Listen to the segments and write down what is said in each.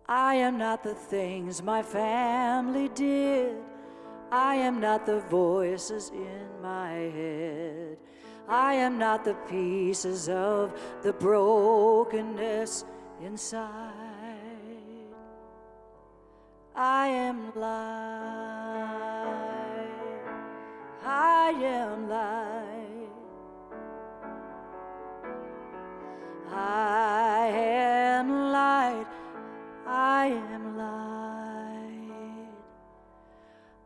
I am not the things my family did. I am not the voices in my head. I am not the pieces of the brokenness inside. I am light. I am light. I am light. I am light.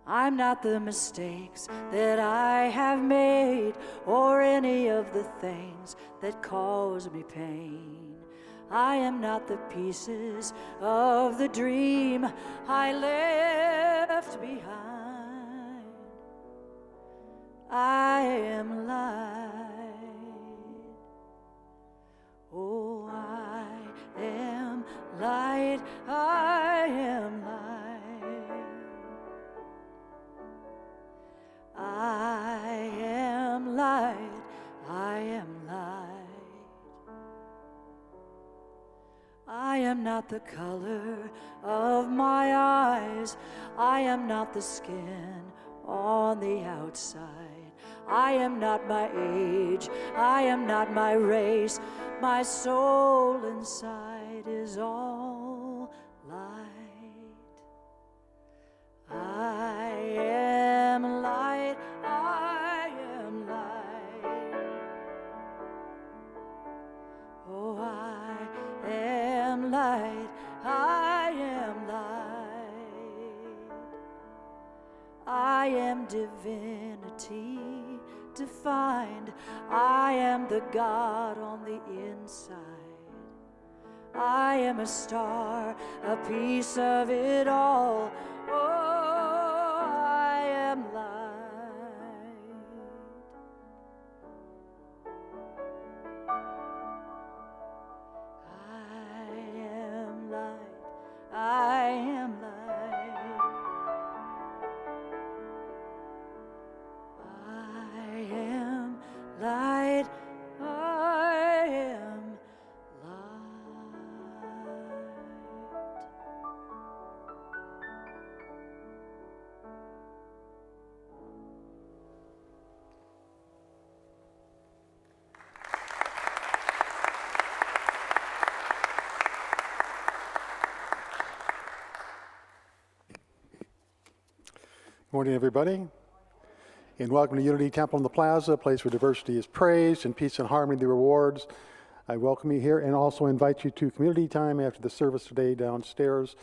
I'm not the mistakes that I have made or any of the things that cause me pain. I am not the pieces of the dream I left behind. I am light. Oh, I am light. I am light. I am light. I am light. I am not the color of my eyes. I am not the skin on the outside. I am not my age. I am not my race. My soul inside is all light. I am light. I am light. Oh, I am light. I am light. I am divinity defined. I am the God on the inside. I am a star, a piece of it all. Oh, I am light. I am light. I am light. I am light. I am light. Good morning, everybody, and welcome to Unity Temple in the Plaza, a place where diversity is praised and peace and harmony the rewards. I welcome you here and also invite you to community time after the service today downstairs.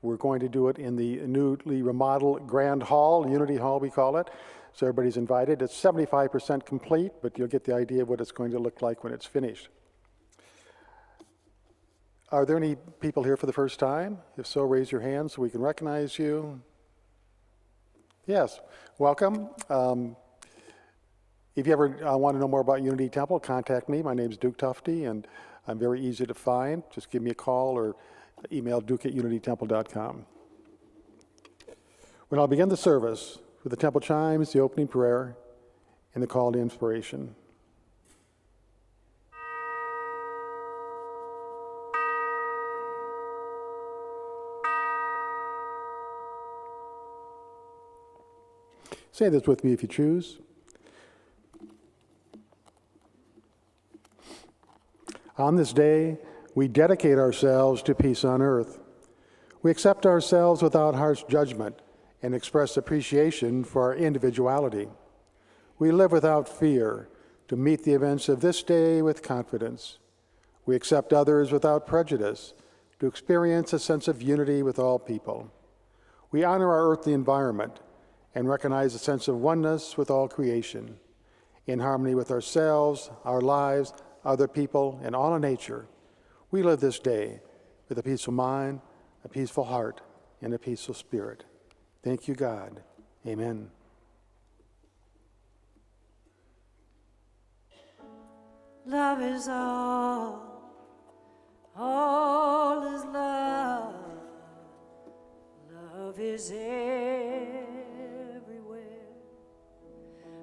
We're going to do it in the newly remodeled Grand Hall, Unity Hall we call it, so everybody's invited. It's 75% complete, but you'll get the idea of what it's going to look like when it's finished. Are there any people here for the first time? If so, raise your hand so we can recognize you. Yes, welcome. If you ever want to know more about Unity Temple, contact me. My name is Duke Tufte, and I'm very easy to find. Just give me a call or email duke@unitytemple.com. When I'll begin the service with the temple chimes, the opening prayer, and the call to inspiration. Say this with me if you choose. On this day, we dedicate ourselves to peace on earth. We accept ourselves without harsh judgment and express appreciation for our individuality. We live without fear to meet the events of this day with confidence. We accept others without prejudice to experience a sense of unity with all people. We honor our earthly environment and recognize a sense of oneness with all creation, in harmony with ourselves, our lives, other people, and all of nature. We live this day with a peaceful mind, a peaceful heart, and a peaceful spirit. Thank you, God. Amen. Love is all is love. Love is everywhere.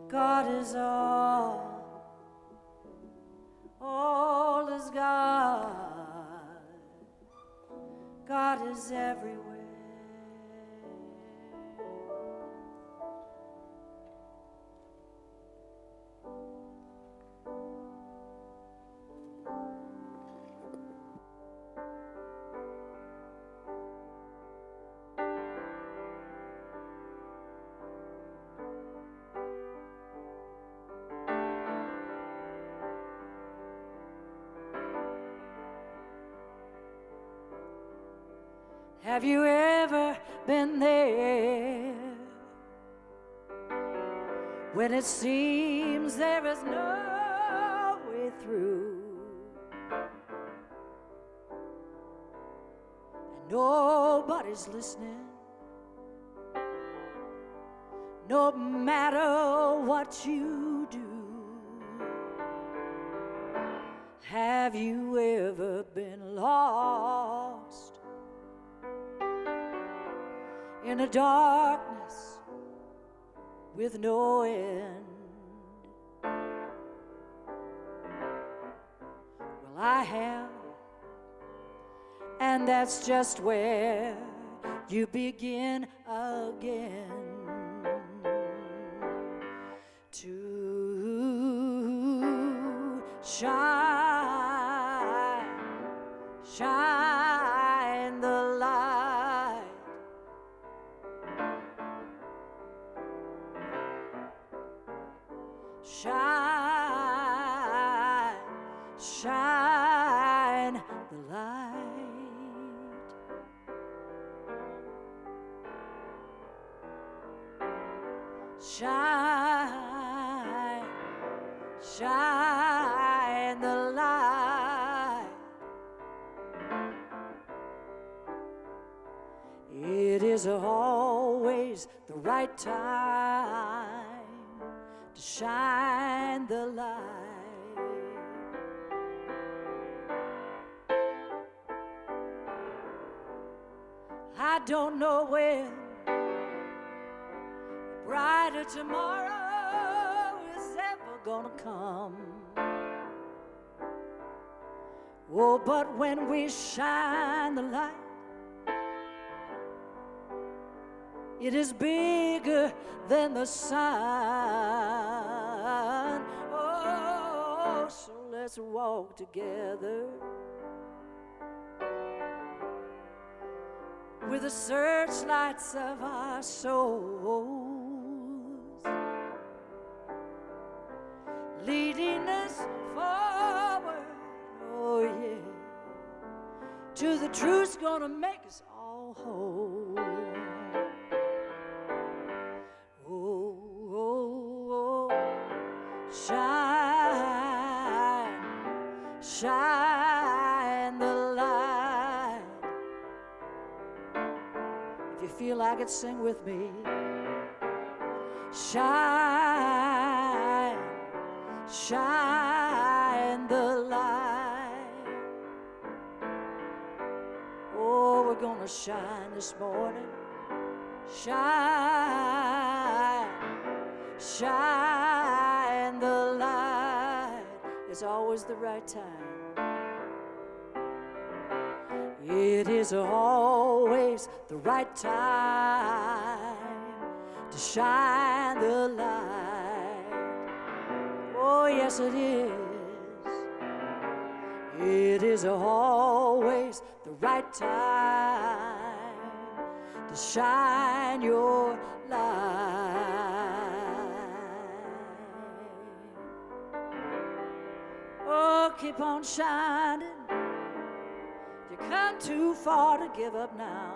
God is all is God. God God is everywhere. Have you ever been there when it seems there is no way through and nobody's listening, no matter what you do? Have you ever been lost in a darkness with no end? Well, I have, and that's just where you begin again to shine the light. Shine the light. Shine the light. It is always the right time to shine the light. I don't know when a brighter tomorrow is ever gonna come. Oh, but when we shine the light, it is bigger than the sun. Oh, so let's walk together with the searchlights of our souls, leading us forward, oh yeah, to the truth's gonna make us all whole. Shine the light. If you feel like it, sing with me. Shine the light. Oh, we're gonna shine this morning. Shine the light. It's always the right time. It is always the right time to shine the light. Oh, yes, it is. It is always the right time to shine your light. Oh, keep on shining. You come too far to give up now.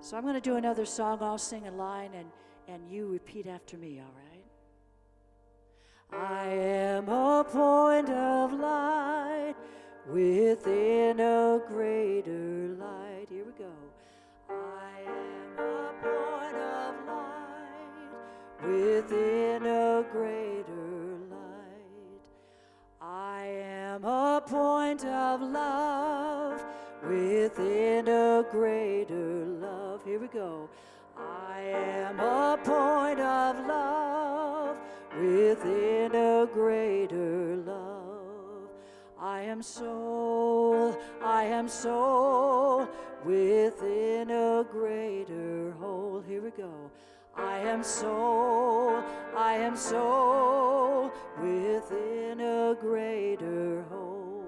So I'm going to do another song. I'll sing a line, and you repeat after me, all right? I am a point of light within a greater light. Here we go. I am a point of light within a greater light. I am a point of love within a greater love. Here we go. I am a point of love within a greater love. I am soul within a greater whole. Here we go. I am soul within a greater whole.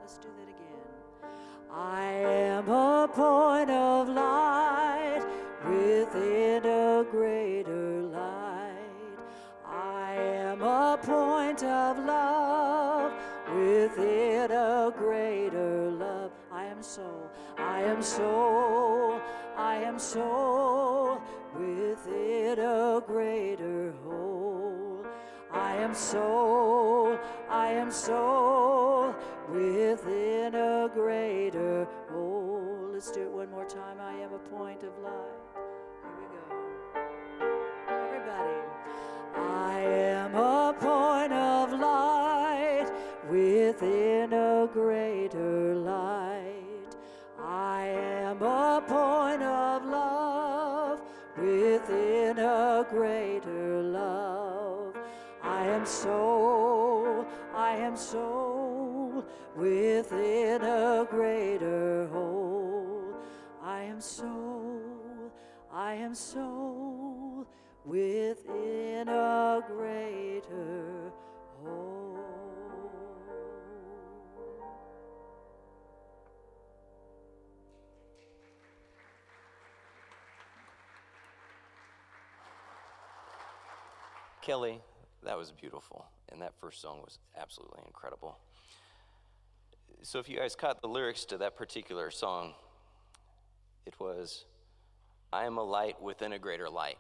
Let's do that again. I am a point of light within a greater light. I am a point of love within a greater love. I am soul within a greater whole. I am soul within a greater whole. Let's do it one more time. I am a point of light. Here we go. Everybody. I am a point of light within a greater light. I am a point of love within a greater love. I am soul within a greater whole. I am soul within a greater whole. Kelly, that was beautiful, and that first song was absolutely incredible. So if you guys caught the lyrics to that particular song, it was, I am a light within a greater light.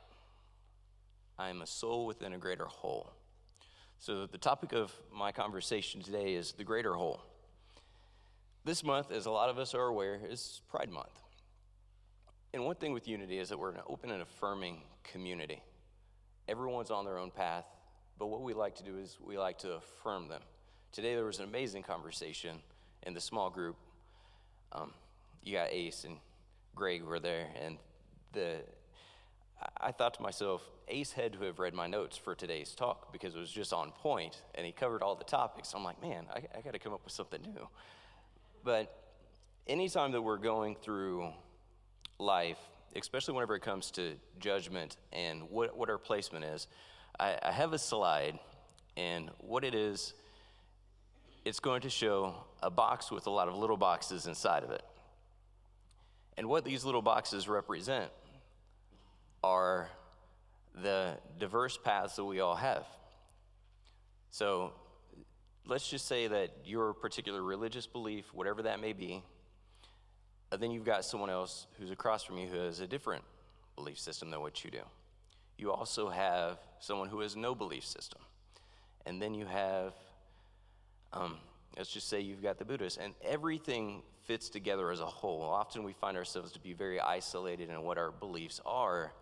I am a soul within a greater whole. So the topic of my conversation today is the greater whole. This month, as a lot of us are aware, is Pride Month. And one thing with Unity is that we're an open and affirming community. Everyone's on their own path, but what we like to do is we like to affirm them. Today there was an amazing conversation in the small group. You got Ace and Greg were there, and I thought to myself, Ace had to have read my notes for today's talk because it was just on point, and he covered all the topics. I'm like, man, I got to come up with something new. But anytime that we're going through life, especially whenever it comes to judgment and what our placement is, I have a slide, and what it is, it's going to show a box with a lot of little boxes inside of it. And what these little boxes represent are the diverse paths that we all have. So let's just say that your particular religious belief, whatever that may be, then you've got someone else who's across from you who has a different belief system than what you do. You also have someone who has no belief system. And then you have, let's just say you've got the Buddhists, and everything fits together as a whole. Often we find ourselves to be very isolated in what our beliefs are,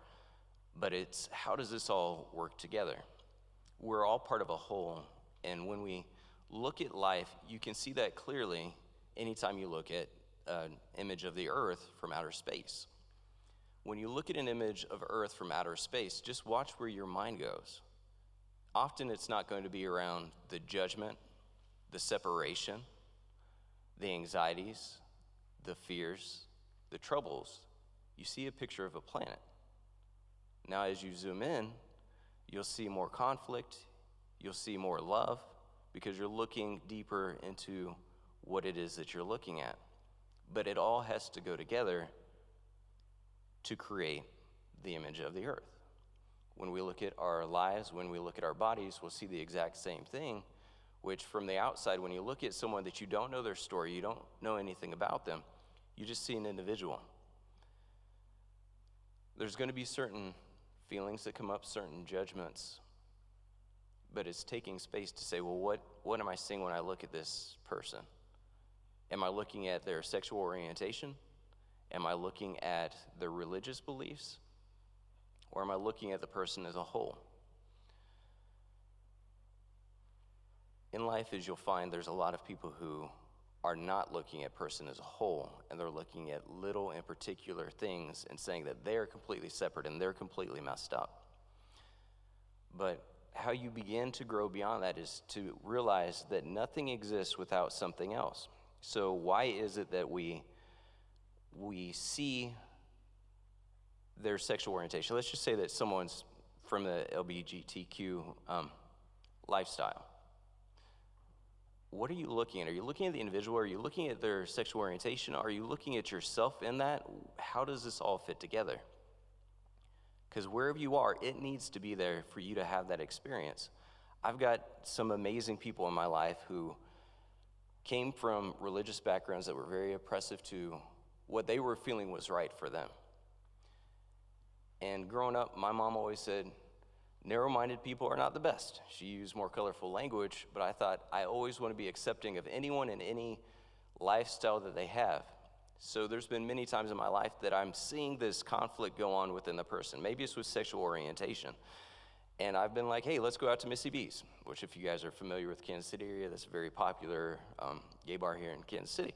but it's how does this all work together? We're all part of a whole, and when we look at life, you can see that clearly anytime you look at an image of the earth from outer space. When you look at an image of earth from outer space, just watch where your mind goes. Often it's not going to be around the judgment, the separation, the anxieties, the fears, the troubles. You see a picture of a planet. Now as you zoom in, you'll see more conflict, you'll see more love, because you're looking deeper into what it is that you're looking at. But it all has to go together to create the image of the earth. When we look at our lives, when we look at our bodies, we'll see the exact same thing, which from the outside, when you look at someone that you don't know their story, you don't know anything about them, you just see an individual. There's going to be certain feelings that come up, certain judgments, but it's taking space to say, well, what am I seeing when I look at this person? Am I looking at their sexual orientation? Am I looking at their religious beliefs? Or am I looking at the person as a whole? In life, as you'll find, there's a lot of people who are not looking at person as a whole, and they're looking at little and particular things and saying that they're completely separate and they're completely messed up. But how you begin to grow beyond that is to realize that nothing exists without something else. So why is it that we see their sexual orientation? Let's just say that someone's from the LGBTQ lifestyle. What are you looking at? Are you looking at the individual? Are you looking at their sexual orientation? Are you looking at yourself in that? How does this all fit together? Because wherever you are, it needs to be there for you to have that experience. I've got some amazing people in my life who came from religious backgrounds that were very oppressive to what they were feeling was right for them. And growing up, my mom always said, narrow-minded people are not the best. She used more colorful language, but I thought I always want to be accepting of anyone and any lifestyle that they have. So there's been many times in my life that I'm seeing this conflict go on within the person. Maybe it's with sexual orientation. And I've been like, hey, let's go out to Missy B's, which if you guys are familiar with Kansas City area, that's a very popular gay bar here in Kansas City.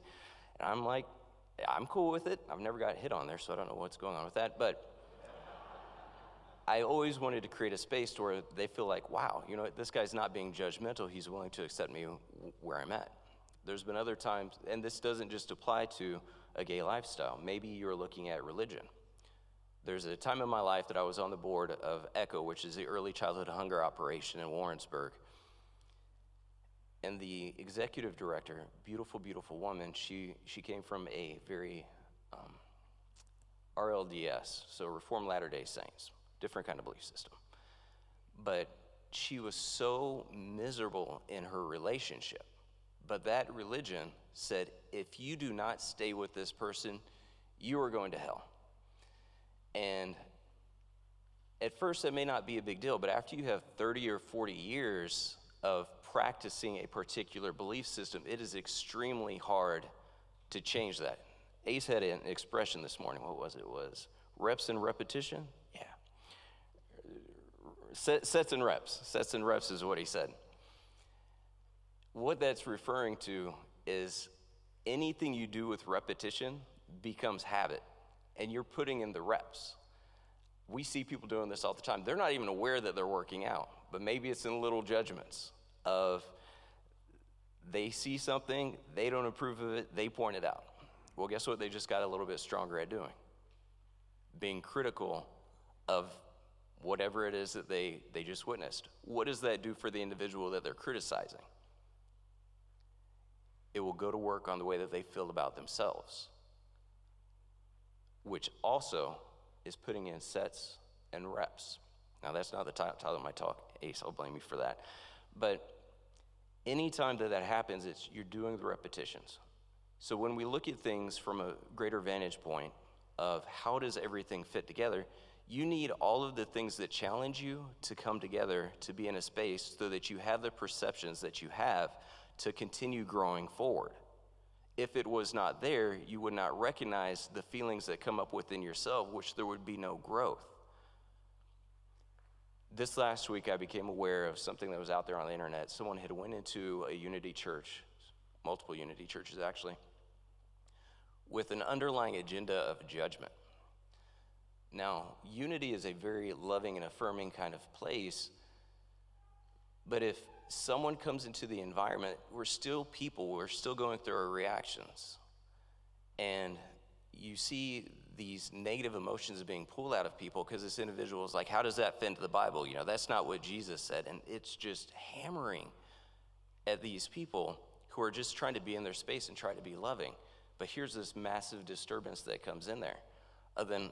And I'm like, I'm cool with it. I've never got hit on there, so I don't know what's going on with that. But I always wanted to create a space to where they feel like, wow, you know, this guy's not being judgmental. He's willing to accept me where I'm at. There's been other times, and this doesn't just apply to a gay lifestyle. Maybe you're looking at religion. There's a time in my life that I was on the board of ECHO, which is the Early Childhood Hunger Operation in Warrensburg. And the executive director, beautiful, beautiful woman, she came from a very RLDS, so Reformed Latter-day Saints. Different kind of belief system. But she was so miserable in her relationship. But that religion said, if you do not stay with this person, you are going to hell. And at first, it may not be a big deal, but after you have 30 or 40 years of practicing a particular belief system, it is extremely hard to change that. Ace had an expression this morning. What was it? It was reps and repetition? Yeah. Sets and reps. Sets and reps is what he said. What that's referring to is anything you do with repetition becomes habit, and you're putting in the reps. We see people doing this all the time. They're not even aware that they're working out, but maybe it's in little judgments of they see something, they don't approve of it, they point it out. Well, guess what they just got a little bit stronger at doing? Being critical of whatever it is that they just witnessed. What does that do for the individual that they're criticizing? It will go to work on the way that they feel about themselves, which also is putting in sets and reps. Now, that's not the title of my talk. Ace, I'll blame you for that. But anytime that happens, you're doing the repetitions. So when we look at things from a greater vantage point of how does everything fit together, you need all of the things that challenge you to come together to be in a space so that you have the perceptions that you have to continue growing forward. If it was not there, you would not recognize the feelings that come up within yourself, which there would be no growth. This last week, I became aware of something that was out there on the internet. Someone had went into a Unity church, multiple Unity churches actually, with an underlying agenda of judgment. Now, Unity is a very loving and affirming kind of place, but if someone comes into the environment, we're still people, we're still going through our reactions. And you see these negative emotions being pulled out of people because this individual is like, how does that fit into the Bible? You know, that's not what Jesus said. And it's just hammering at these people who are just trying to be in their space and try to be loving. But here's this massive disturbance that comes in there. Then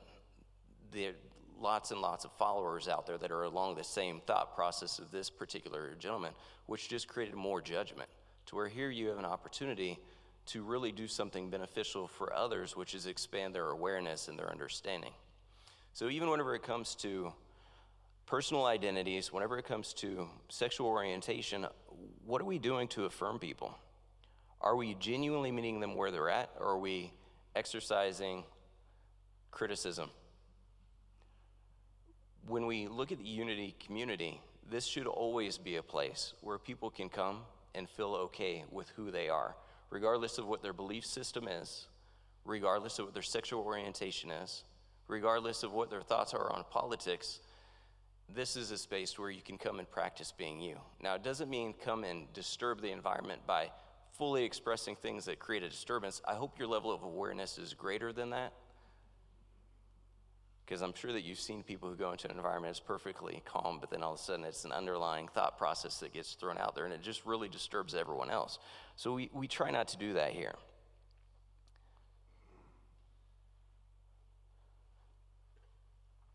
there are lots and lots of followers out there that are along the same thought process of this particular gentleman, which just created more judgment, to where here you have an opportunity to really do something beneficial for others, which is expand their awareness and their understanding. So even whenever it comes to personal identities, whenever it comes to sexual orientation, what are we doing to affirm people? Are we genuinely meeting them where they're at, or are we exercising criticism? When we look at the Unity community, this should always be a place where people can come and feel okay with who they are, regardless of what their belief system is, regardless of what their sexual orientation is, regardless of what their thoughts are on politics, this is a space where you can come and practice being you. Now, it doesn't mean come and disturb the environment by fully expressing things that create a disturbance. I hope your level of awareness is greater than that, because I'm sure that you've seen people who go into an environment that's perfectly calm, but then all of a sudden it's an underlying thought process that gets thrown out there, and it just really disturbs everyone else. So we try not to do that here.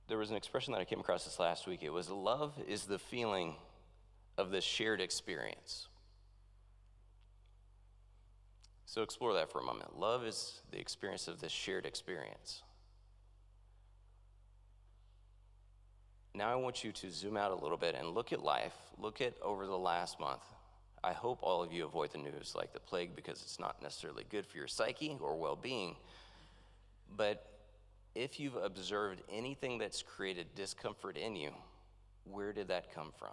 There was an expression that I came across this last week. It was, love is the feeling of this shared experience. So explore that for a moment. Love is the experience of this shared experience. Now I want you to zoom out a little bit and look at life. Look at over the last month. I hope all of you avoid the news like the plague, because it's not necessarily good for your psyche or well-being. But if you've observed anything that's created discomfort in you, where did that come from?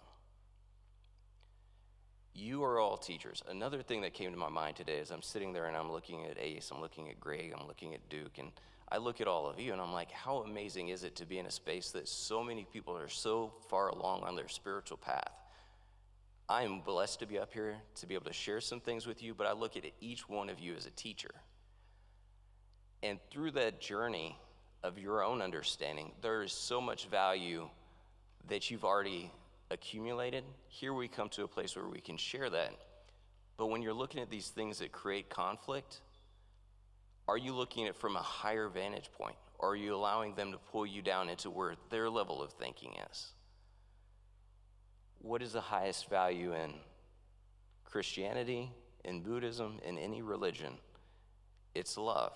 You are all teachers. Another thing that came to my mind today is I'm sitting there and I'm looking at Ace, I'm looking at Greg, I'm looking at Duke, and I look at all of you and I'm like, how amazing is it to be in a space that so many people are so far along on their spiritual path? I am blessed to be up here, to be able to share some things with you, but I look at each one of you as a teacher. And through that journey of your own understanding, there is so much value that you've already accumulated. Here we come to a place where we can share that. But when you're looking at these things that create conflict, are you looking at it from a higher vantage point? Or are you allowing them to pull you down into where their level of thinking is? What is the highest value in Christianity, in Buddhism, in any religion? It's love.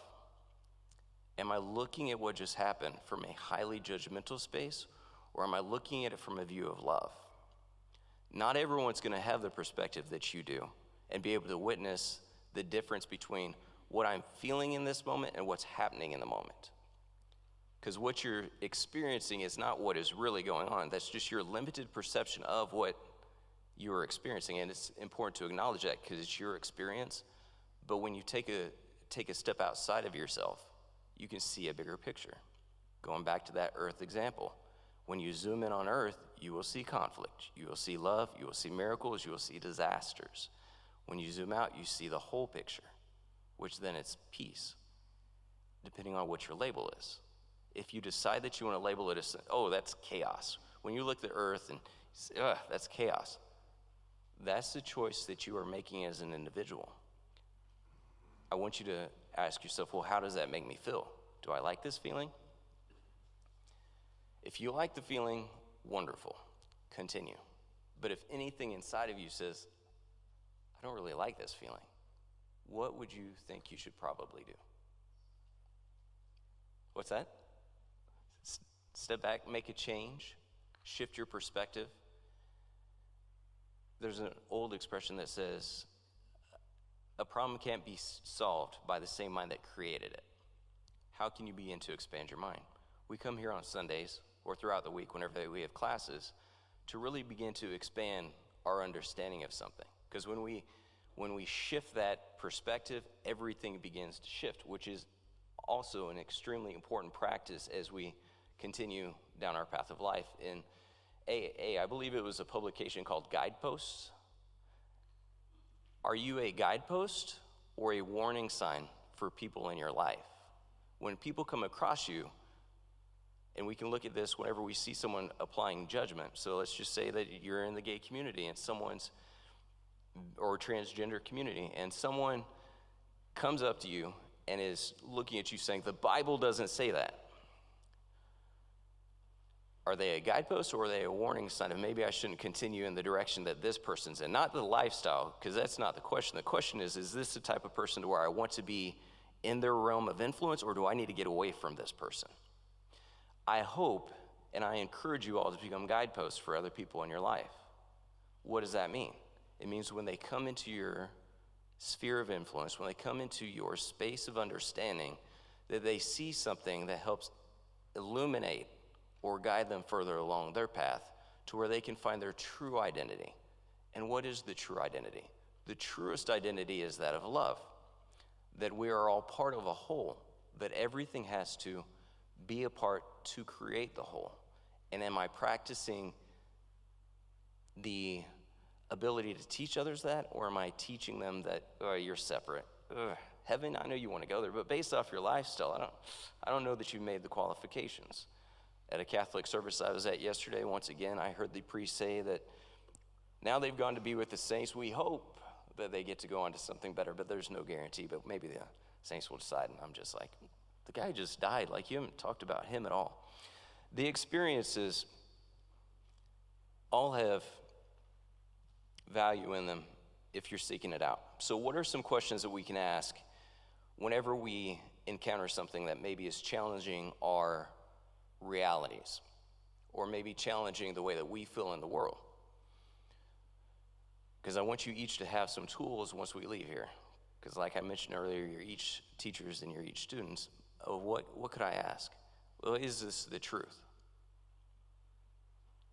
Am I looking at what just happened from a highly judgmental space, or am I looking at it from a view of love? Not everyone's going to have the perspective that you do and be able to witness the difference between what I'm feeling in this moment and what's happening in the moment. Because what you're experiencing is not what is really going on. That's just your limited perception of what you're experiencing, and it's important to acknowledge that because it's your experience. But when you take a step outside of yourself, you can see a bigger picture. Going back to that earth example, when you zoom in on earth, you will see conflict, you will see love, you will see miracles, you will see disasters. When you zoom out, you see the whole picture, which then it's peace, depending on what your label is. If you decide that you want to label it as, oh, that's chaos, when you look at the earth and say, that's chaos, that's the choice that you are making as an individual. I want you to ask yourself, well, how does that make me feel? Do I like this feeling? If you like the feeling, wonderful, continue. But if anything inside of you says, I don't really like this feeling, what would you think you should probably do? What's that? Step back, make a change, shift your perspective. There's an old expression that says, a problem can't be solved by the same mind that created it. How can you begin to expand your mind? We come here on Sundays or throughout the week whenever we have classes to really begin to expand our understanding of something. Because when we shift that perspective, everything begins to shift, which is also an extremely important practice as we continue down our path of life. In AA, I believe it was a publication called Guideposts. Are you a guidepost or a warning sign for people in your life? When people come across you, and we can look at this whenever we see someone applying judgment. So let's just say that you're in the gay community and or transgender community, and someone comes up to you and is looking at you saying, the Bible doesn't say that. Are they a guidepost or are they a warning sign of maybe I shouldn't continue in the direction that this person's in? Not the lifestyle, because that's not the question. The question is this the type of person to where I want to be in their realm of influence, or do I need to get away from this person? I hope and I encourage you all to become guideposts for other people in your life. What does that mean? It means when they come into your sphere of influence, when they come into your space of understanding, that they see something that helps illuminate or guide them further along their path to where they can find their true identity. And what is the true identity? The truest identity is that of love. that we are all part of a whole, that everything has to be a part to create the whole. And am I practicing the ability to teach others that, or am I teaching them that, oh, you're separate? Ugh, heaven, I know you want to go there, but based off your lifestyle, I don't know that you've made the qualifications. At a Catholic service I was at yesterday, once again, I heard the priest say that now they've gone to be with the saints. We hope that they get to go on to something better, but there's no guarantee. But maybe the saints will decide. And I'm just like, the guy just died. Like, you haven't talked about him at all. The experiences all have value in them if you're seeking it out. So what are some questions that we can ask whenever we encounter something that maybe is challenging our realities, or maybe challenging the way that we feel in the world? Because I want you each to have some tools once we leave here. Because like I mentioned earlier, you're each teachers and you're each students. Oh, what could I ask? Well, is this the truth?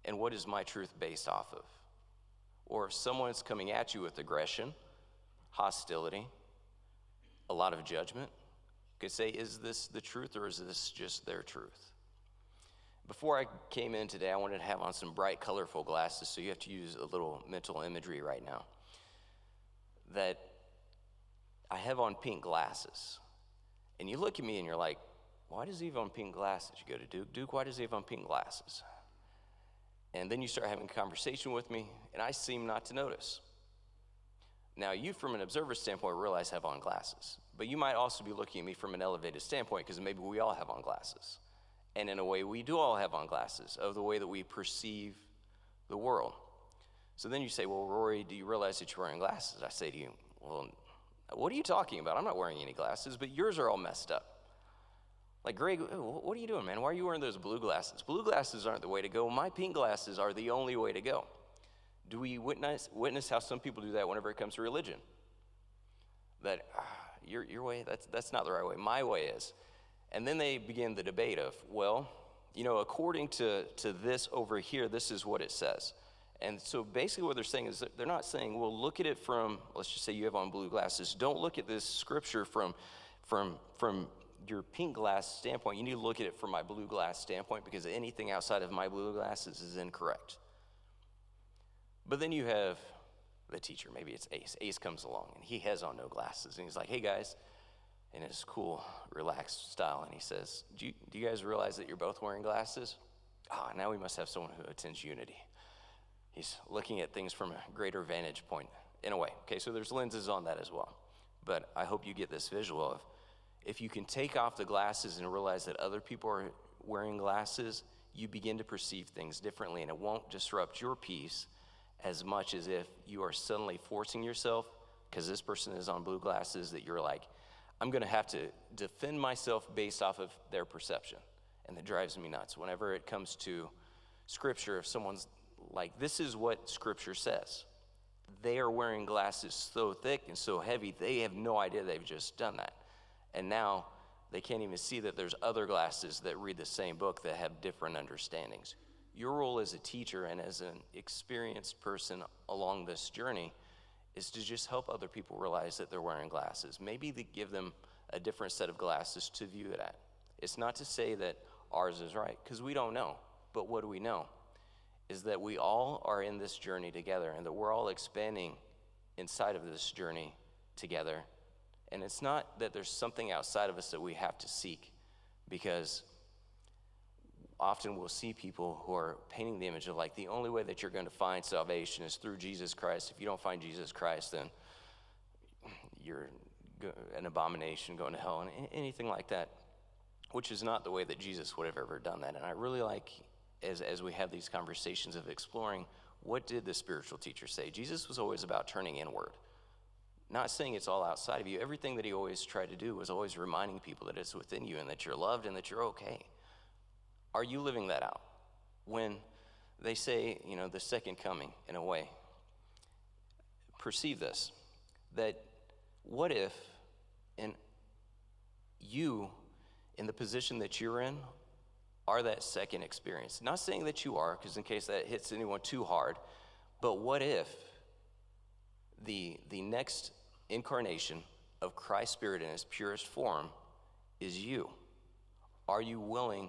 And what is my truth based off of? Or if someone's coming at you with aggression, hostility, a lot of judgment, you could say, is this the truth, or is this just their truth? Before I came in today, I wanted to have on some bright, colorful glasses, so you have to use a little mental imagery right now. That I have on pink glasses. And you look at me and you're like, why does he have on pink glasses? You go to Duke. Duke, why does he have on pink glasses? And then you start having a conversation with me, and I seem not to notice. Now, you from an observer standpoint realize I have on glasses. But you might also be looking at me from an elevated standpoint, because maybe we all have on glasses. And in a way, we do all have on glasses of the way that we perceive the world. So then you say, well, Rory, do you realize that you're wearing glasses? I say to you, well, what are you talking about? I'm not wearing any glasses, but yours are all messed up. Like, Greg, what are you doing, man? Why are you wearing those blue glasses? Blue glasses aren't the way to go. My pink glasses are the only way to go. Do we witness how some people do that whenever it comes to religion? That your way, that's not the right way. My way is. And then they begin the debate of, well, you know, according to this over here, this is what it says. And so basically what they're saying is that they're not saying, well, look at it from, let's just say you have on blue glasses. Don't look at this scripture from your pink glass standpoint. You need to look at it from my blue glass standpoint, because anything outside of my blue glasses is incorrect. But then you have the teacher, maybe it's Ace. Ace comes along and he has on no glasses and he's like, hey guys, in his cool, relaxed style, and he says, do you guys realize that you're both wearing glasses? Now we must have someone who attends Unity. He's looking at things from a greater vantage point, in a way. Okay, so there's lenses on that as well. But I hope you get this visual of, if you can take off the glasses and realize that other people are wearing glasses, you begin to perceive things differently, and it won't disrupt your peace as much as if you are suddenly forcing yourself, because this person is on blue glasses, that you're like, I'm going to have to defend myself based off of their perception. And that drives me nuts. Whenever it comes to Scripture, if someone's like, this is what Scripture says. They are wearing glasses so thick and so heavy, they have no idea they've just done that. And now they can't even see that there's other glasses that read the same book that have different understandings. Your role as a teacher and as an experienced person along this journey is to just help other people realize that they're wearing glasses. Maybe to give them a different set of glasses to view it at. It's not to say that ours is right, because we don't know. But what do we know? Is that we all are in this journey together, and that we're all expanding inside of this journey together. And it's not that there's something outside of us that we have to seek, because often we'll see people who are painting the image of like, the only way that you're going to find salvation is through Jesus Christ. If you don't find Jesus Christ, then you're an abomination going to hell, and anything like that, which is not the way that Jesus would have ever done that. And I really like, as we have these conversations of exploring, what did the spiritual teacher say? Jesus was always about turning inward, not saying it's all outside of you. Everything that he always tried to do was always reminding people that it's within you and that you're loved and that you're okay. Are you living that out? When they say, you know, the second coming, in a way, perceive this, that what if, and you, in the position that you're in, are that second experience? Not saying that you are, because in case that hits anyone too hard, but what if the next incarnation of Christ's Spirit in its purest form is you. Are you willing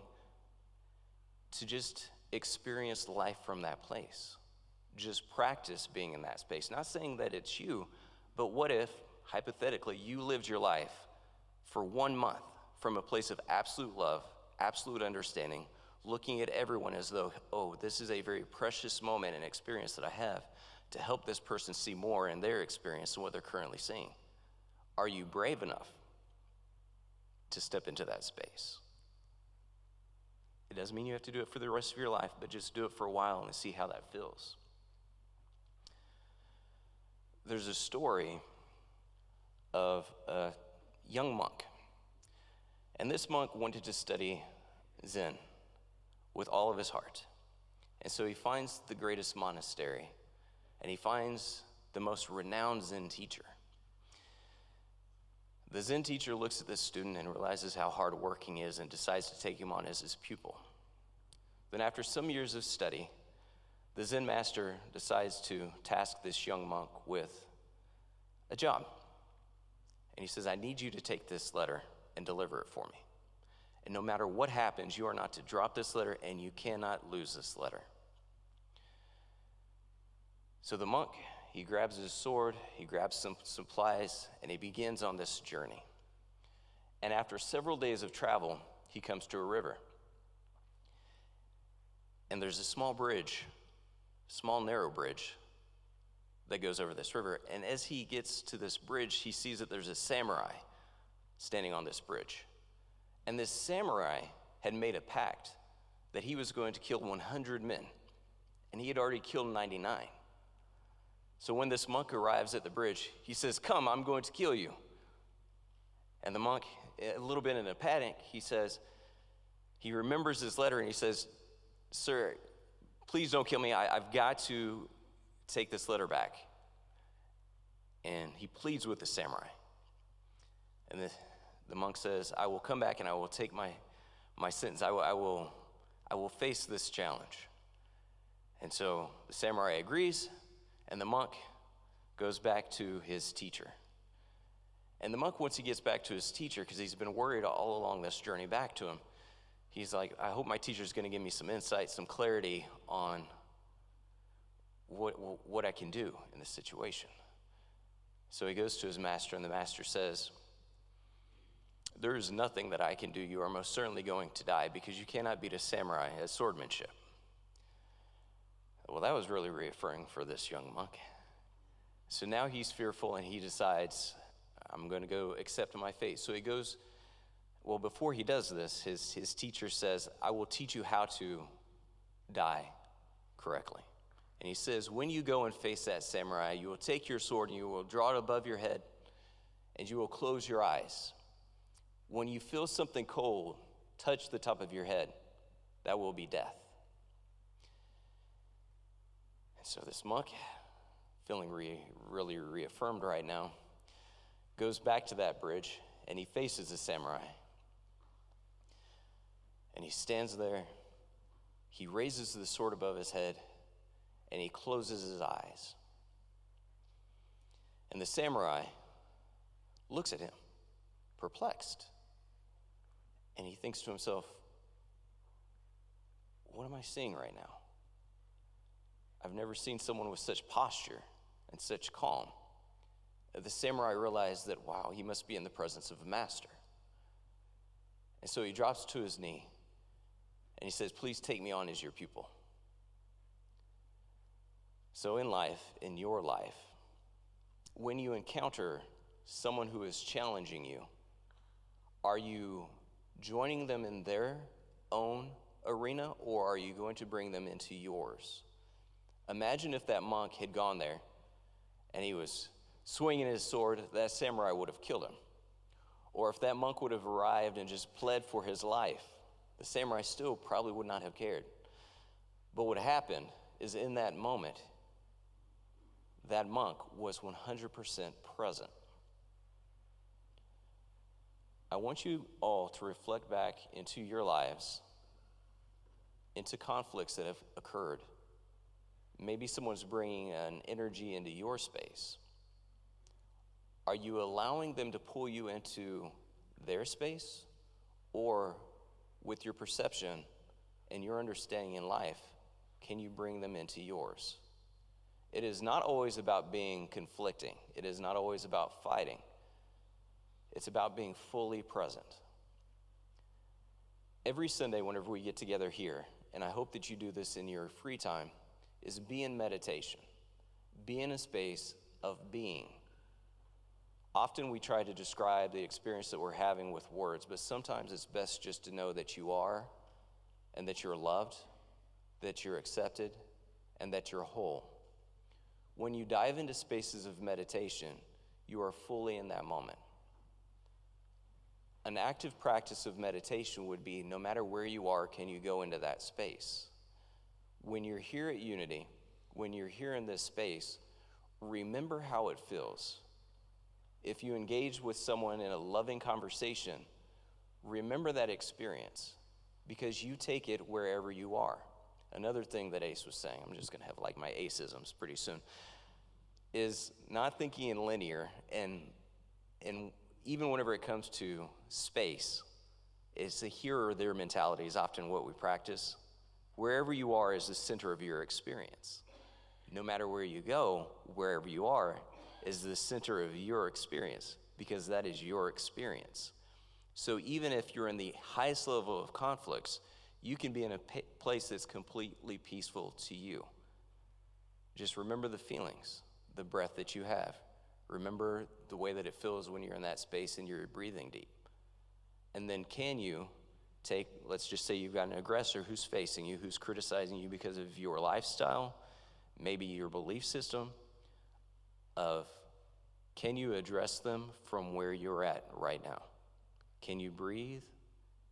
to just experience life from that place? Just practice being in that space. Not saying that it's you, but what if, hypothetically, you lived your life for 1 month from a place of absolute love, absolute understanding, looking at everyone as though, oh, this is a very precious moment and experience that I have to help this person see more in their experience than what they're currently seeing. Are you brave enough to step into that space? It doesn't mean you have to do it for the rest of your life, but just do it for a while and see how that feels. There's a story of a young monk. And this monk wanted to study Zen with all of his heart. And so he finds the greatest monastery, and he finds the most renowned Zen teacher. The Zen teacher looks at this student and realizes how hardworking he is and decides to take him on as his pupil. Then after some years of study, the Zen master decides to task this young monk with a job. And he says, I need you to take this letter and deliver it for me. And no matter what happens, you are not to drop this letter, and you cannot lose this letter. So the monk, he grabs his sword, he grabs some supplies, and he begins on this journey. And after several days of travel, he comes to a river. And there's a small bridge, small narrow bridge, that goes over this river. And as he gets to this bridge, he sees that there's a samurai standing on this bridge. And this samurai had made a pact that he was going to kill 100 men, and he had already killed 99. So when this monk arrives at the bridge, he says, come, I'm going to kill you. And the monk, a little bit in a panic, he remembers his letter, and he says, sir, please don't kill me. I've got to take this letter back. And he pleads with the samurai. And the monk says, I will come back and I will take my sentence. I will face this challenge. And so the samurai agrees, and the monk goes back to his teacher. And the monk, once he gets back to his teacher, because he's been worried all along this journey back to him, he's like, I hope my teacher's going to give me some insight, some clarity on what I can do in this situation. So he goes to his master, and the master says, there is nothing that I can do. You are most certainly going to die because you cannot beat a samurai at swordmanship. Well, that was really reassuring for this young monk. So now he's fearful, and he decides, I'm going to go accept my fate. So he goes, well, before he does this, his teacher says, I will teach you how to die correctly. And he says, when you go and face that samurai, you will take your sword and you will draw it above your head, and you will close your eyes. When you feel something cold touch the top of your head, that will be death. And so this monk, feeling really reaffirmed right now, goes back to that bridge, and he faces the samurai. And he stands there, he raises the sword above his head, and he closes his eyes. And the samurai looks at him, perplexed. And he thinks to himself, what am I seeing right now? I've never seen someone with such posture and such calm. The samurai realized that, wow, he must be in the presence of a master. And so he drops to his knee, and he says, please take me on as your pupil. So in life, in your life, when you encounter someone who is challenging you, are you joining them in their own arena, or are you going to bring them into yours? Imagine if that monk had gone there and he was swinging his sword, that samurai would have killed him. Or if that monk would have arrived and just pled for his life, the samurai still probably would not have cared. But what happened is, in that moment, that monk was 100% present. I want you all to reflect back into your lives, into conflicts that have occurred. Maybe someone's bringing an energy into your space. Are you allowing them to pull you into their space? Or with your perception and your understanding in life, can you bring them into yours? It is not always about being conflicting. It is not always about fighting. It's about being fully present. Every Sunday, whenever we get together here, and I hope that you do this in your free time, is be in meditation. Be in a space of being. Often we try to describe the experience that we're having with words, but sometimes it's best just to know that you are, and that you're loved, that you're accepted, and that you're whole. When you dive into spaces of meditation, you are fully in that moment. An active practice of meditation would be, no matter where you are, can you go into that space? When you're here at Unity, when you're here in this space, remember how it feels. If you engage with someone in a loving conversation, remember that experience, because you take it wherever you are. Another thing that Ace was saying, I'm just gonna have like my Ace-isms pretty soon, is not thinking in linear, and even whenever it comes to space, it's a here or there mentality is often what we practice. Wherever you are is the center of your experience. No matter where you go, wherever you are is the center of your experience, because that is your experience. So even if you're in the highest level of conflicts, you can be in a place that's completely peaceful to you. Just remember the feelings, the breath that you have. Remember the way that it feels when you're in that space and you're breathing deep. And then can you take, let's just say you've got an aggressor who's facing you, who's criticizing you because of your lifestyle, maybe your belief system, can you address them from where you're at right now? Can you breathe?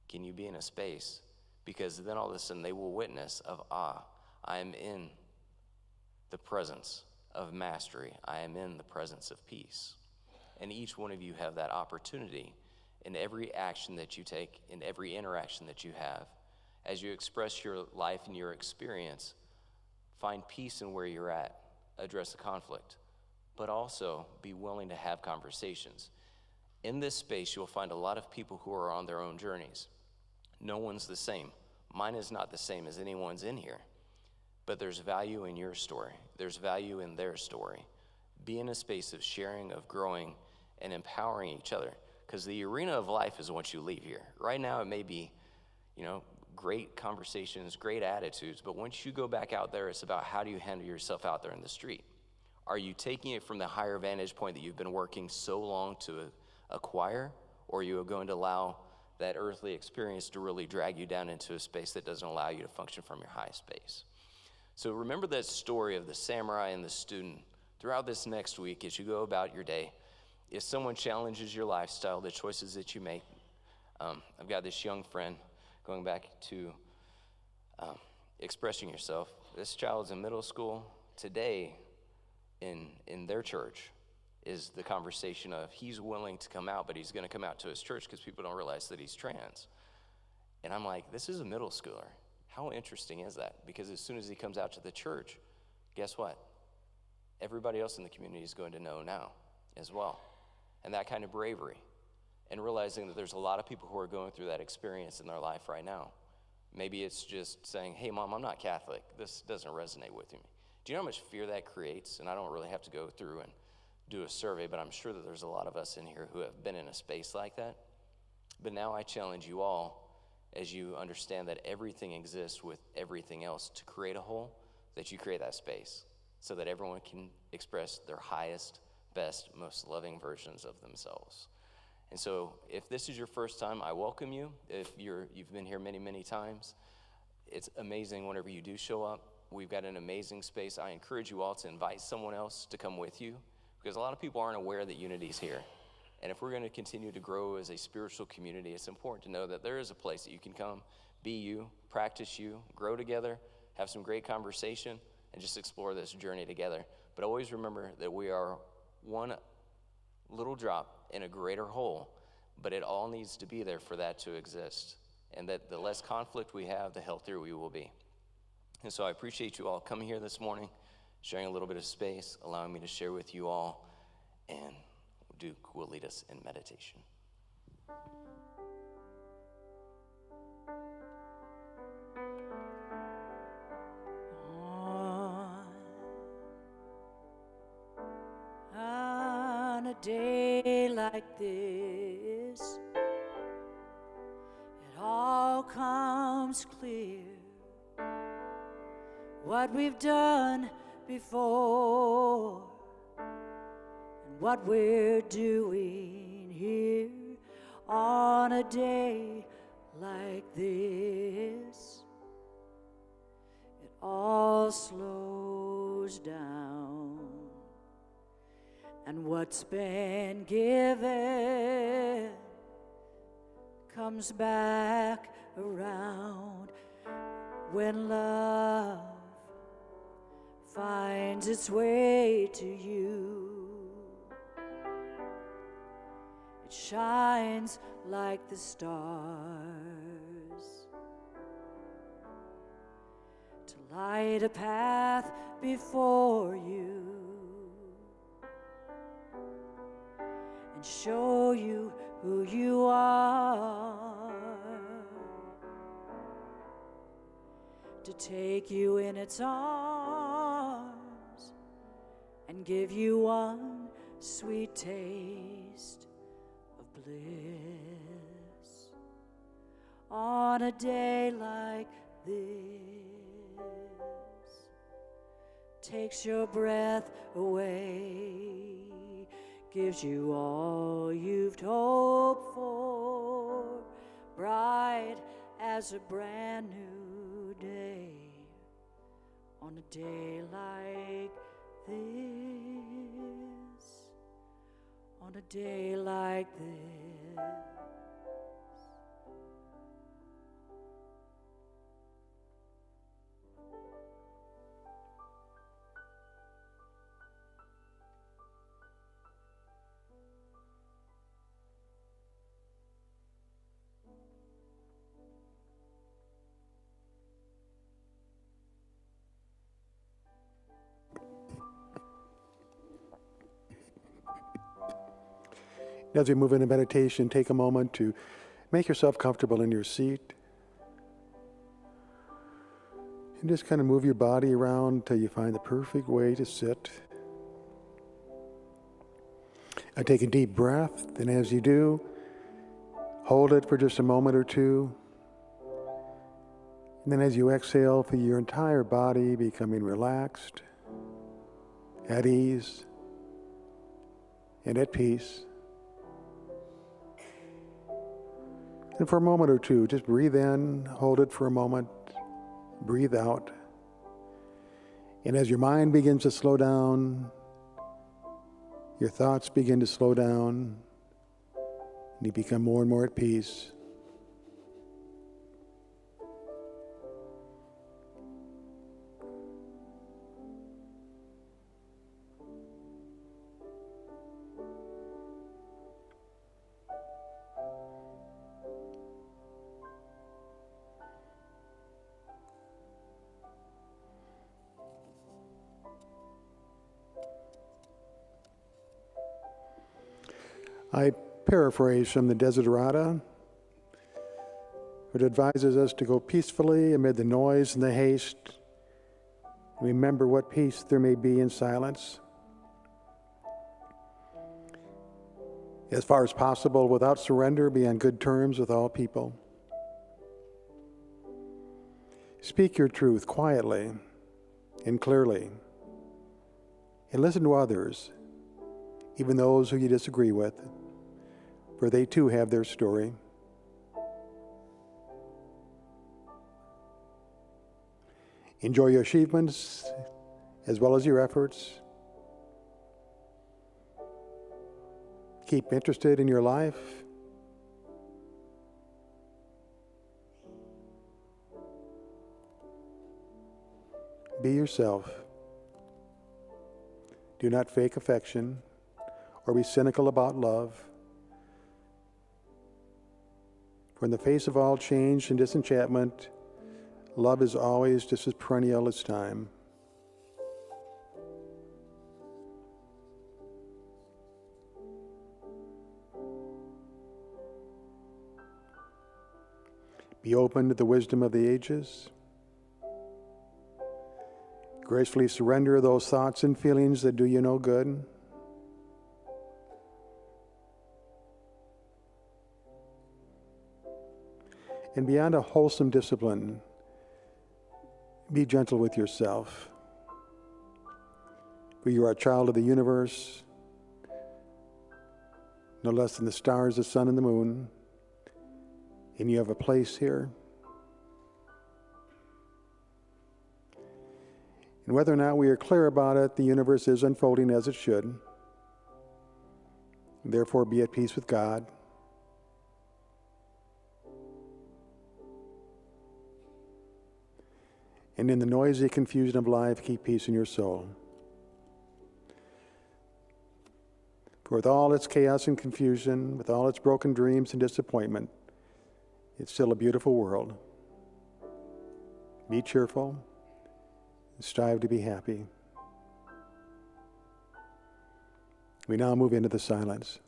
Can you be in a space? Because then all of a sudden they will witness of, I am in the presence of mastery. I am in the presence of peace. And each one of you have that opportunity in every action that you take, in every interaction that you have. As you express your life and your experience, find peace in where you're at, address the conflict, but also be willing to have conversations. In this space, you'll find a lot of people who are on their own journeys. No one's the same. Mine is not the same as anyone's in here. But there's value in your story. There's value in their story. Be in a space of sharing, of growing, and empowering each other. Because the arena of life is once you leave here. Right now, it may be, great conversations, great attitudes, but once you go back out there, it's about how do you handle yourself out there in the street. Are you taking it from the higher vantage point that you've been working so long to acquire, or are you going to allow that earthly experience to really drag you down into a space that doesn't allow you to function from your high space? So remember that story of the samurai and the student. Throughout this next week, as you go about your day, if someone challenges your lifestyle, the choices that you make, I've got this young friend, going back to expressing yourself. This child's in middle school. Today, in their church, is the conversation of he's willing to come out, but he's going to come out to his church because people don't realize that he's trans. And I'm like, this is a middle schooler. How interesting is that? Because as soon as he comes out to the church, guess what? Everybody else in the community is going to know now as well. And that kind of bravery, and realizing that there's a lot of people who are going through that experience in their life right now. Maybe it's just saying, hey, Mom, I'm not Catholic. This doesn't resonate with me. Do you know how much fear that creates? And I don't really have to go through and do a survey, but I'm sure that there's a lot of us in here who have been in a space like that. But now I challenge you all, as you understand that everything exists with everything else, to create a whole, that you create that space so that everyone can express their highest, best, most loving versions of themselves. And so if this is your first time, I welcome you. If you've been here many, many times, it's amazing whenever you do show up. We've got an amazing space. I encourage you all to invite someone else to come with you, because a lot of people aren't aware that Unity's here. And if we're going to continue to grow as a spiritual community, it's important to know that there is a place that you can come, be you, practice you, grow together, have some great conversation, and just explore this journey together. But always remember that we are one little drop in a greater whole, but it all needs to be there for that to exist. And that the less conflict we have, the healthier we will be. And so I appreciate you all coming here this morning, sharing a little bit of space, allowing me to share with you all, and Duke will lead us in meditation. On a day like this, it all comes clear what we've done before and what we're doing here on a day like this. It all slows down, and what's been given comes back around when love finds its way to you. It shines like the stars to light a path before you and show you who you are, to take you in its arms and give you one sweet taste of bliss on a day like this. Takes your breath away, gives you all you've hoped for, bright as a brand new day, on a day like this, on a day like this. As we move into meditation, take a moment to make yourself comfortable in your seat. And just kind of move your body around until you find the perfect way to sit. And take a deep breath, and as you do, hold it for just a moment or two. And then as you exhale, feel your entire body becoming relaxed, at ease, and at peace. And for a moment or two, just breathe in, hold it for a moment, breathe out. And as your mind begins to slow down, your thoughts begin to slow down, and you become more and more at peace. I paraphrase from the Desiderata, which advises us to go peacefully amid the noise and the haste. Remember what peace there may be in silence. As far as possible, without surrender, be on good terms with all people. Speak your truth quietly and clearly, and listen to others, even those who you disagree with, for they too have their story. Enjoy your achievements as well as your efforts. Keep interested in your life. Be yourself. Do not fake affection or be cynical about love. For in the face of all change and disenchantment, love is always just as perennial as time. Be open to the wisdom of the ages. Gracefully surrender those thoughts and feelings that do you no good. And beyond a wholesome discipline, be gentle with yourself. For you are a child of the universe, no less than the stars, the sun, and the moon, and you have a place here. And whether or not we are clear about it, the universe is unfolding as it should. Therefore, be at peace with God. And in the noisy confusion of life, keep peace in your soul. For with all its chaos and confusion, with all its broken dreams and disappointment, it's still a beautiful world. Be cheerful. Strive to be happy. We now move into the silence.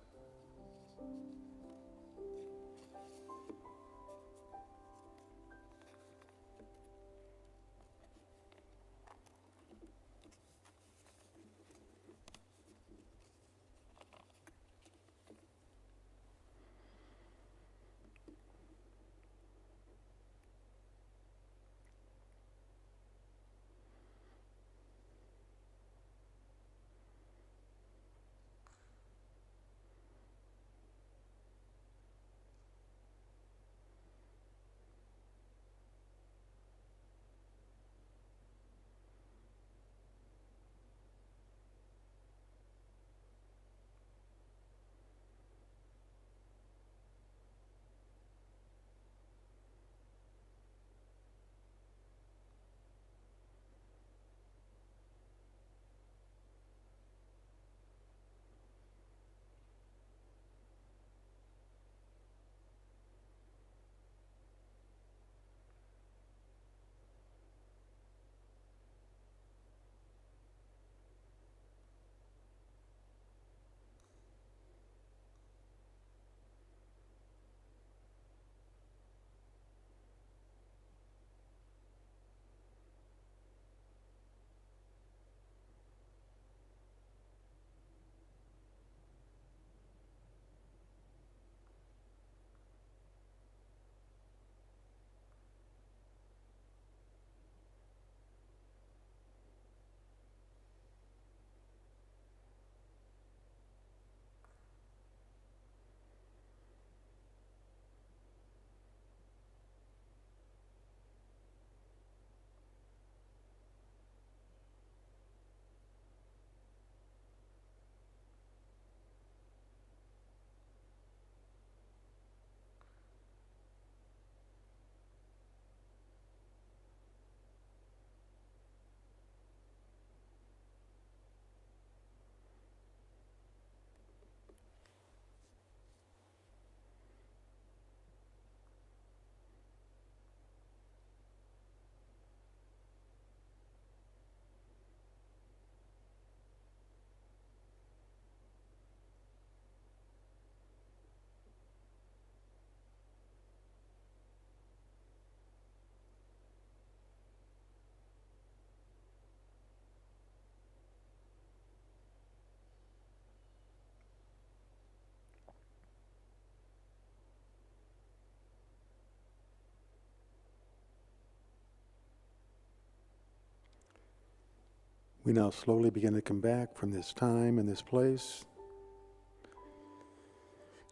We now slowly begin to come back from this time and this place.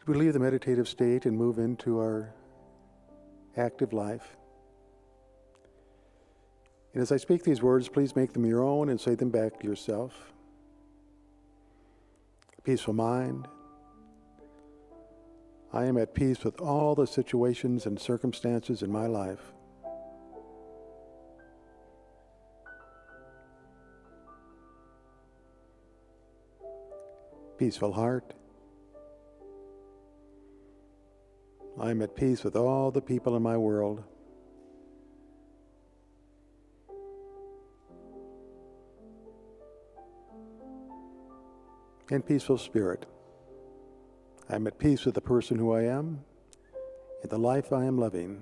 We leave the meditative state and move into our active life. And as I speak these words, please make them your own and say them back to yourself. A peaceful mind. I am at peace with all the situations and circumstances in my life. Peaceful heart. I am at peace with all the people in my world. And peaceful spirit. I am at peace with the person who I am and the life I am living.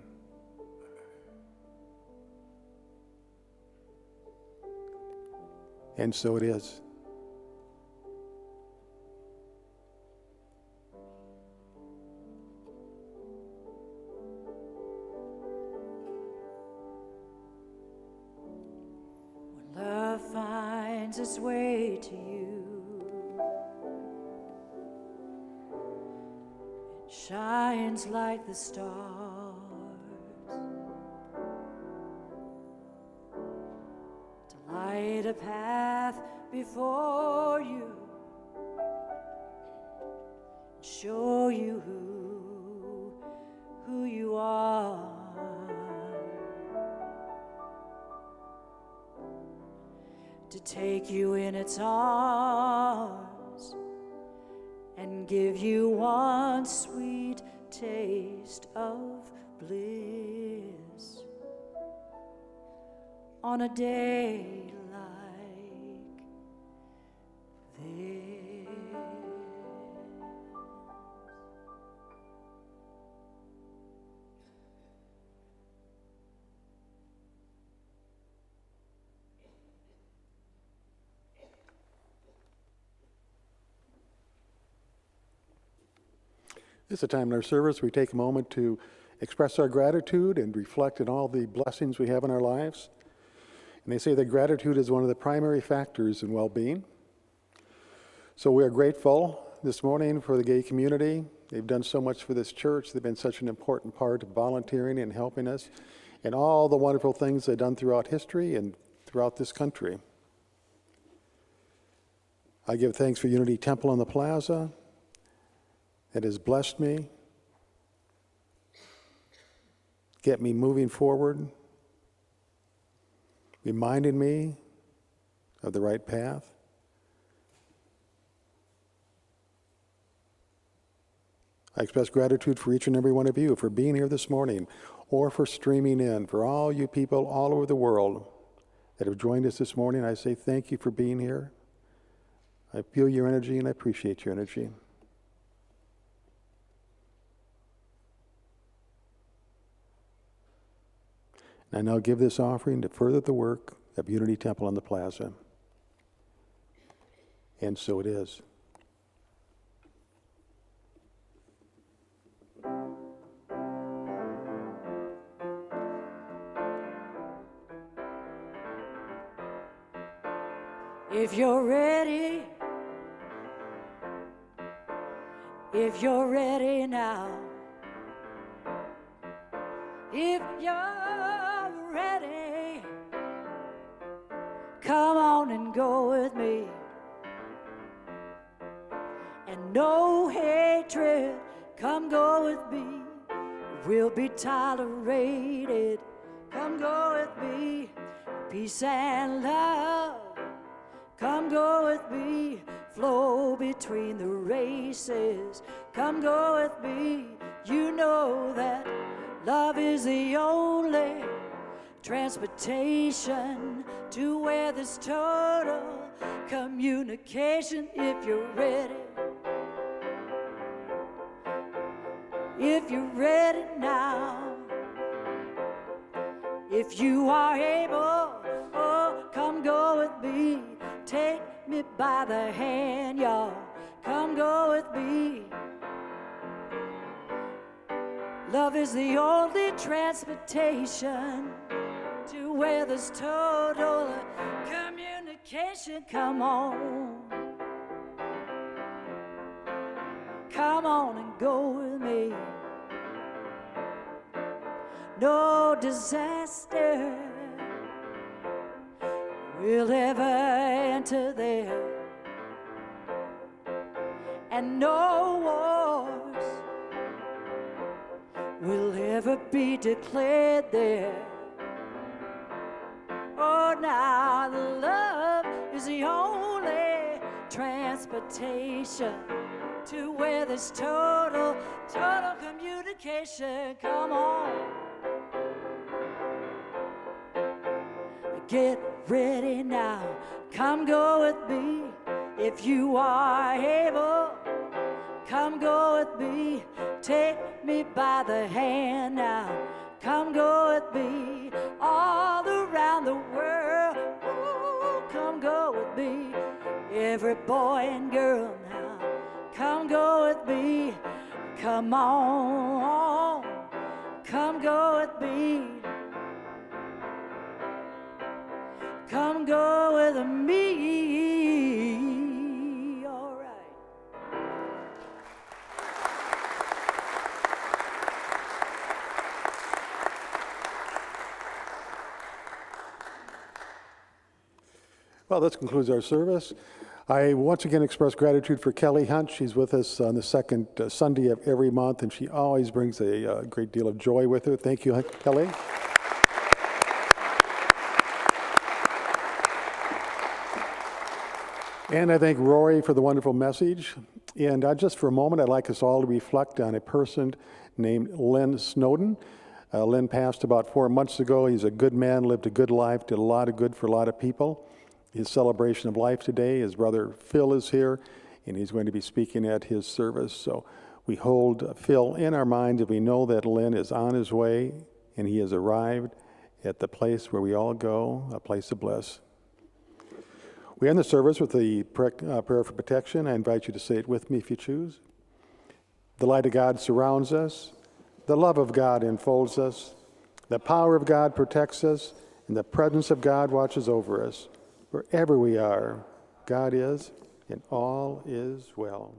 And so it is. When love finds its way to you, it shines like the stars to light a path before you, show you who you are. To take you in its arms and give you one sweet taste of bliss on a day like this. This is a time in our service we take a moment to express our gratitude and reflect on all the blessings we have in our lives. And they say that gratitude is one of the primary factors in well-being. So we are grateful this morning for the gay community. They've done so much for this church. They've been such an important part of volunteering and helping us, and all the wonderful things they've done throughout history and throughout this country. I give thanks for Unity Temple on the Plaza. It has blessed me, get me moving forward, reminded me of the right path. I express gratitude for each and every one of you for being here this morning or for streaming in. For all you people all over the world that have joined us this morning, I say thank you for being here. I feel your energy and I appreciate your energy. I now give this offering to further the work of Unity Temple on the Plaza. And so it is. If you're ready now, if you're ready, come on and go with me. And no hatred, come go with me. We'll be tolerated, come go with me. Peace and love, come go with me. Flow between the races, come go with me. You know that love is the only transportation to where there's total communication. If you're ready, if you're ready now, if you are able, oh, come go with me. Take me by the hand, y'all, come go with me. Love is the only transportation to where there's total communication. Come on. Come on and go with me. No disaster will ever enter there, and no wars will ever be declared there. Oh, now love is the only transportation to where there's total communication. Come on. Get ready now, come go with me. If you are able, come go with me. Take me by the hand now, come go with me. All around the world, ooh, come go with me. every boy and girl now, come go with me. Come on, come go with me. Come go with me. All right. Well, this concludes our service. I once again express gratitude for Kelly Hunt. She's with us on the second Sunday of every month, and she always brings a great deal of joy with her. Thank you, Kelly. And I thank Rory for the wonderful message. And just for a moment, I'd like us all to reflect on a person named Lynn Snowden. Lynn passed about 4 months ago. He's a good man, lived a good life, did a lot of good for a lot of people. His celebration of life today, his brother Phil is here, and he's going to be speaking at his service. So we hold Phil in our minds, and we know that Lynn is on his way, and he has arrived at the place where we all go, a place of bliss. We end the service with the prayer for protection. I invite you to say it with me if you choose. The light of God surrounds us. The love of God enfolds us. The power of God protects us. And the presence of God watches over us. Wherever we are, God is, and all is well.